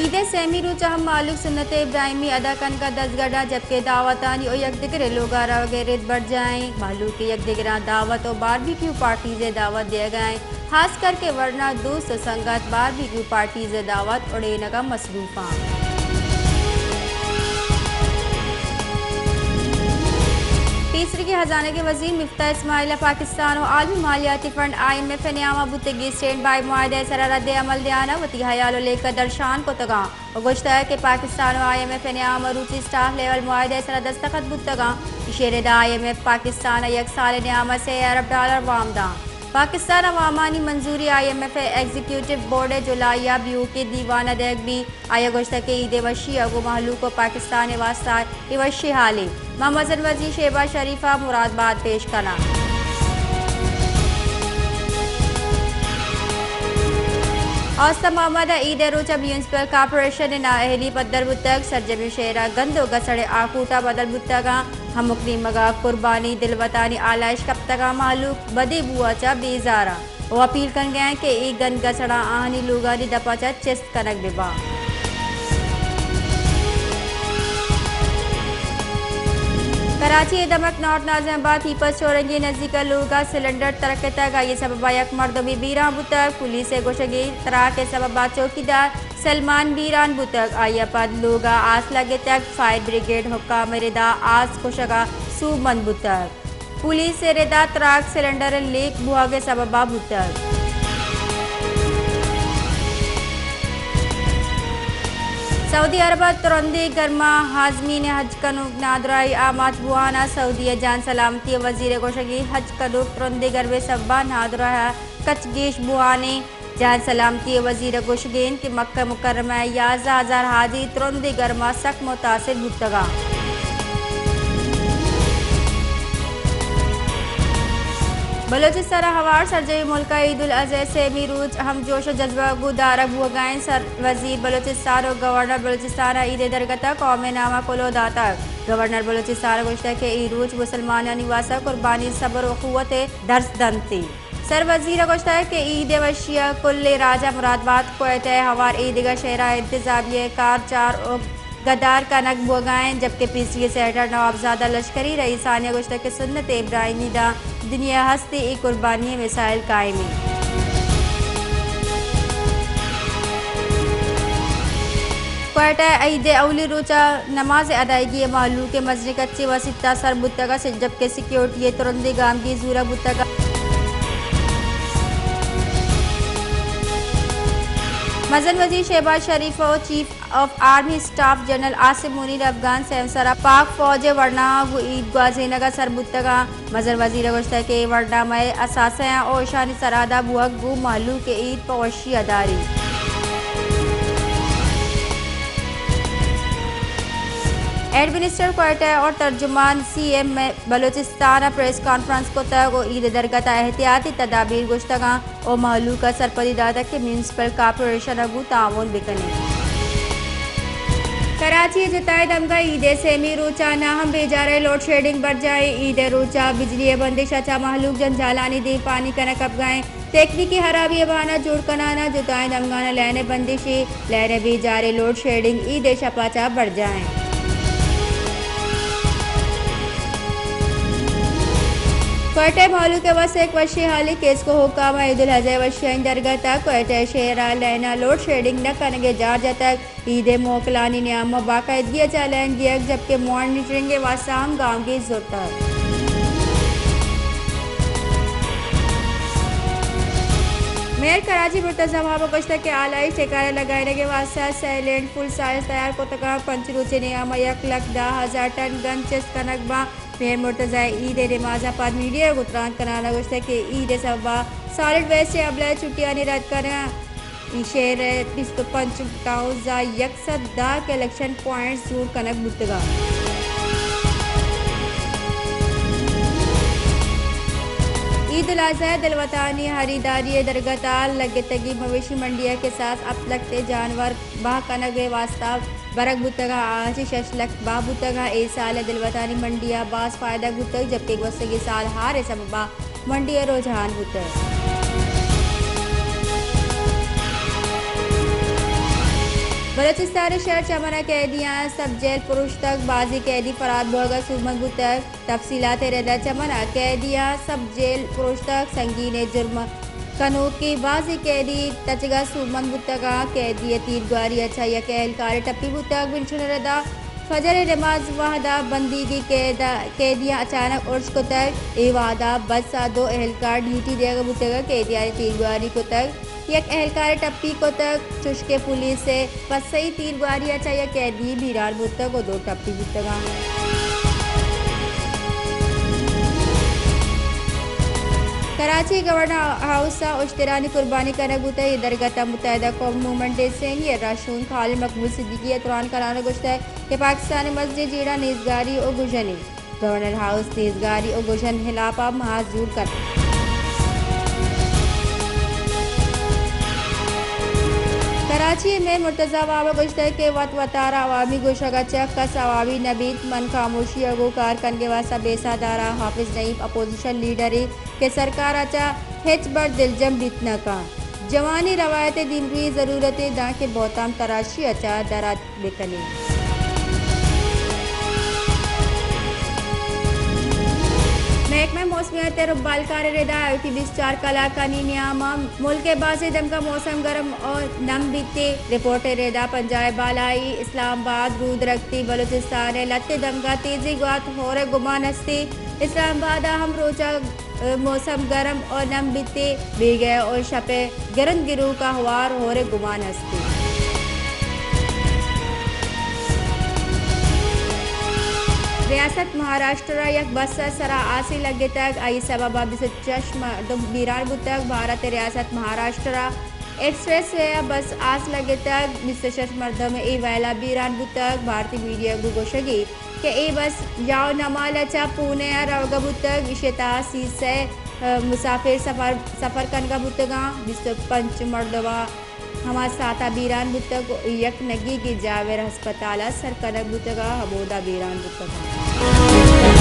Eid semi रुच हम मालूक सुन्नत इब्राहिमी अदा कन का 10 गड़ा जबकि दावतानी और यक दिगरे लोगारा वगैरह बढ़ जाएँ। मालूक के यक दिगरा दावत और बारबेक्यू पार्टीज़ दावत दिए गए, खास करके वरना दोस्त संगत बारबेक्यू पार्टीज़ दावत उड़े नगा मसरूफा। तीसरी के खजाने के वजीर मिफ्ता इस्माइल पाकिस्तान और आलमी मालियाती फंड IMF न्यामा बुतगी स्टैंड बाई मुआहदे सर रद्द अमल दियाना वती हयालो लेकर दर्शान को तगा और गुश्ता है कि पाकिस्तान और IMF न्यामा रूची स्टाफ लेवल मुआहदे सर दस्तखत बुतगा शेरदा IMF पाकिस्तान एक साल न्यामा से $1 अरब वामदा पाकिस्तान अवामानी मंजूरी IMF एग्जीक्यूटिव बोर्ड जुलाइया ब्यू के दीवान अध्यक्ष भी आया गोश्त के ईद वशी अगो महलू को पाकिस्तान वास्ता वशी हाली मोहम्मद वजी शेबा शरीफा मुरादबाद पेश करना। औस्ता मोहम्मद ईद रोचा म्यूनसिपल कॉर्पोरेशन नाअहली पद्दर बुतक सरजमी शेरा गंदो गसड़े आकूटा बदल बुतगा हम मुकनी मगा कुर्बानी दिलवतानी आलाइश कब तक मालूक बदी बुआ चा बेजारा वो अपील कर गए कि एक गंद गसड़ा आहनी लुगानी दपा चा चेस्ट कनक बिबा। कराची दमक नॉर्थ नाजिमाबाद पीपल्स चौरंगी नजदीक लोगा सिलेंडर तरक्के तक ये सबबा यक मर्दमी बीरा बुतक पुलिस गोशगी तरा के सबबा चौकीदार सलमान बीरान बुतक आया पद लोगा आस लगे तक फायर ब्रिगेड हुक्का रिदा आस कोशगा सूमन बुतक पुलिस से रिदा त्राक सिलेंडर लीक बुआ के सबबा बुतक। सऊदी अरब तुरंदी गर्मा हाजमी ने हज कनुक नादराई आमाद बुआना सऊदी जान सलामती वजीर गोशगी हज कनुक तुरंदी गर्वे सब्बा नादरा कचगेश बुआने जान सलामती वजीर गोशगीन की मक्का मुकर्रमा 11,000 हाजी तुरंदी गर्मा सख्त मुतासिर बुतगा। बलोचिस्तान हवार सरजई मुल्क ईद उल अज़हा से मीरूज हम जोश जज्बा गुदारा बुगाएं सर वजीर बलोचिस्तान और गवर्नर बलोचिस्तान ईद दरगता कौम नामा कोलो दाता गवर्नर बलोचिस्तान गोश्ता के ईरूज मुसलमान निवासा कुर्बानी सब्र व क़ुव्वत दर्स दंती सर वजीर गोश्ता के ईद वशिया कुल्ले राजा मुरादबाद कोयत हवार ईदगा शहरा इंतजामिया कार चार और गदार का नक बोगाएं जबकि PCA सेक्रेटरी नवाबजादा लश्करी रईसानिया गोश्ता के सुन्नत इब्राहिमी दा दुनिया हस्ती एक कुर्बानी मिसाइल कायमी। क्वेटा ईद अवली रोचा नमाज अदायगी मालू के मस्जिद कच्चे व सित्ता सर बुतगा से जबकि सिक्योरिटी तुरंदी गाम की जूरा बुतगा मजन वजीर शहबाज शरीफ और chief of army staff general Asim Munir Afghan सरा पाक फौज वरना ईद ग्वाजीनगर सरबुतगा मजर वजीर गोश्ता के वरना में असासा और शानी सरादा बुअक गु महलू के ईद पवशी अदारी। एडमिनिस्टर क्वार्टर और तर्जुमान CM में बलोचिस्तान प्रेस कॉन्फ्रेंस को तक ईद दरगता एहतियाती तदाबीर गुश्तगा और महलू का सरपदी दादा के म्यूनसिपल कॉर्पोरेशन अगू ताउन बिकने। कराची जताए दमगा ईद सेमी रोचा ना हम बेजारे लोड शेडिंग बढ़ जाए ईद रोचा बिजली बंदिश अच्छा महलूक जनजालानी दे पानी कनक अब गाएं तकनीकी खराबी बहाना जोड़ कनाना जुताए दमगाना लहने बंदिशी लहरे बेजारे लोड शेडिंग ईद शपाचा बढ़ जाए। क्वेटा महलू के वस एक वशी हाली केस को हुक्म ईद उल अज़हा वशिया दरगता क्वेटा शहरा लेना लोड शेडिंग न करने जार तक ईद मोकलानी नियाम बाकायदगी चैलेंज दिया जबकि मॉनिटरिंग के वासाम गाँव की जरूरत। मेयर कराची मुर्तज़ा महाबगश्ता के आलाई ठिकाने लगाने के वास्ते सैलेंट फुल साइज तैयार को तका पंचरूचे नियाम 1,10,000 टन गन चेस्ट कनकबा मेयर मुर्तज़ा ईद नमाज़ाबाद मीडिया गुतरान कनाना गोश्ता के ईद सबा सॉलिड वेस्ट से अबला छुट्टियाँ रद्द करना शेर 25,100 के इलेक्शन पॉइंट्स दूर कनक बुतगा। ईद उल अज़हा दिलवतानी हरीदारी दरगताल लगे तगी मवेशी मंडिया के साथ अब लगते जानवर बाह कनक वास्ता बरक बुतगा आज शशलक बा बुतगा ए साल दिलवतानी मंडिया बास फायदा बुतग जबकि वसगी साल हारे सबबा मंडिया रुझान बुतग। बलोचिस्तान शहर चमना कैदियाँ सब जेल पुरुष तक बाजी कैदी फराद बोगा सुमन बुतक तफसीलात रेदा चमना कैदियाँ सब जेल पुरुष तक संगीन जुर्म कनू की बाजी कैदी तचगा सुमन बुतगा कैदी तीर ग्वारी अच्छा या कहलकार टप्पी बुतक बिनचुन रेदा फजर नमाज वाहदा बंदी की कैदियाँ अचानक उर्स को तक ए वाहदा बस दो एहलकार ड्यूटी देगा बुतगा कैदियाँ तीर ग्वारी को तक एक एहलकार टप्पी को तक चुशके पुलिस से पसई तीर ग्वारिया चाहिए कैदी बीरार बुतक और दो टप्पी बुतगा कराची गवर्नर हाउस उश्तरानी कुर्बानी करने बुता दरगता मुतहदा कौम मूवमेंट डे से ये राशून खालिद मकबूल सिद्दीकी तुरान कराना गुश्ता कि पाकिस्तानी मस्जिद जीड़ा नीजगारी और गुजनी गवर्नर हाउस नीजगारी और गुजन हिलापा महाजूर कर कराची में मुर्तज़ा बाबा गुश्ता के वत वतारा अवामी गोशगा चक कस अवामी नबीत मन खामोशी अगो कार कनगे वासा बेसादारा हाफिज नईम अपोजिशन लीडरी के सरकार अचा हेच बर दिलजम बितना का जवानी रवायत दिन रुई ज़रूरत दा के बहुताम तराशी अचा दरात बेकनी महकमा मौसमियात रुबाल कार रेदा आयुति 24 कलाकानी नियामा मुल्क के बाज़ दम का मौसम गर्म और नम बीते रिपोर्ट रेदा पंजाब बालाई इस्लामाबाद रूद रखती बलूचिस्तान लत्ते दम का तेजी गुआत हो रहे गुमान हस्ती इस्लामाबाद हम रोजा मौसम गर्म और नम बीते भी गए और शपे गिरन गिरू का हवार हो रहे गुमान हस्ती रियासत महाराष्ट्र यक बस सरा आसी लगे तक आई सबबा चश्म बीरार बुतक भारत रियासत महाराष्ट्र एक्सप्रेस वे बस आस लगे तक मिस्टर मर्दम ए वैला बीरान बुतक भारतीय मीडिया गुगोशगी के ए बस याव नमालचा पुणे रवगा बुतक इशता सी से मुसाफिर सफर कनगा बुतगा मिस्टर पंच मर्दवा हमार साता बीरान बुतक यक नगी की जावेर अस्पताल सर कनक बुतगा हबोदा बीरान बुतगा